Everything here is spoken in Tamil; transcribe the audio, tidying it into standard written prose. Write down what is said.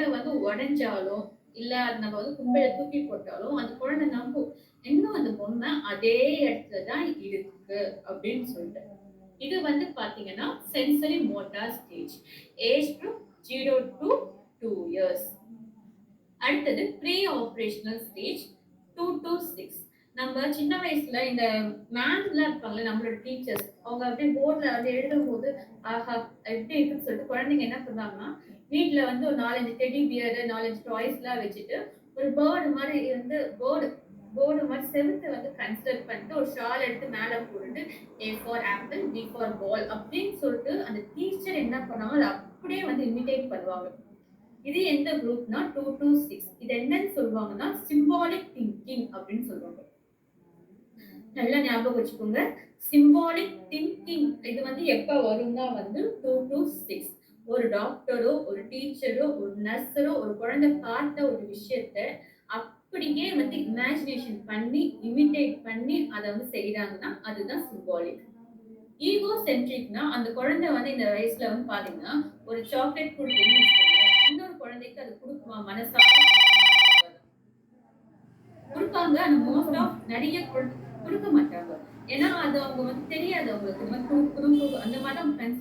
வந்து உடைஞ்சாலும், இல்ல அது நம்ம வந்து குப்பையில தூக்கி போட்டாலும், அந்த குழந்தை நம்பும். இன்னும் அந்த பொம்மை அதே இடத்துல தான் இருக்கு அப்படின்னு சொல்லிட்டு. இது வந்து பார்த்தீங்கன்னா, sensory motor stage. Age group 0 to 2 years. அடுத்தது ப்ரீ ஆப்பரேஷனல் ஸ்டேஜ் 2 to 6. நம்ம சின்ன வயசுல இந்த மேம்லாம் இருப்பாங்கல்ல நம்மளோட டீச்சர்ஸ். அவங்க அப்படியே போர்ட்ல வந்து எழுதும்போது, ஆஹா! எப்படி இருக்குன்னு சொல்லிட்டு குழந்தைங்க என்ன பண்ணுவாங்கன்னா, வீட்ல வந்து ஒரு 4, 5 டெடி பியர், 4, 5 டாய்ஸ்லாம் வச்சுட்டு, ஒரு பேர்ட் மாரி வந்து போர்டு மாரி செவுத்த வந்து கன்சிடர் பண்ணிட்டு, ஒரு ஷால் எடுத்து மேல போட்டுட்டு, A for apple, B for ball அப்படின்னு சொல்லிட்டு அந்த டீச்சர் என்ன பண்ணாங்களோ, அத அப்படியே வந்து இமிட்டேட் பண்ணுவாங்க. இது எந்த குரூப்னா 2 to 6. இது என்னன்னு சொல்லுவாங்கன்னா சிம்பாலிக் திங்கிங் அப்படின்னு சொல்லுவாங்க. நல்லா ஞாபகம் வச்சுக்கோங்க. சிம்பாலிக் திங்கிங் இது வந்து எப்ப வரும்னா வந்து 2 to 6. ஒரு டாக்டரோ, ஒரு டீச்சரோ, ஒரு நர்ஸரோ ஒரு குழந்தை பார்த்த ஒரு விஷயத்த அப்படியே வந்து இமேஜினேஷன் பண்ணி, இமிட்டேட் பண்ணி அத வந்து செய்றாங்கன்னா அதுதான் சிம்பாலிக். ஈகோ சென்ட்ரிக்னா அந்த குழந்தை வந்து இந்த வயசுல வந்து பாத்தீங்கன்னா, ஒரு சாக்லேட் குடுக்குதுன்னு வச்சுக்கோங்களேன். இன்னொரு குழந்தைக்கு அது குடுக்குமா? மனசார குடுக்காது. குடுப்பாங்க. ஆனா மோஸ்ட் ஆஃப் நெறைய குடுக்க மாட்டாங்க. ஏன்னா, அது அவங்க வந்து தெரியாது அவங்களுக்கு. இந்த மாரி குடுக்கணும் அந்த மாரி தான் ஃப்ரெண்ட்ஸ்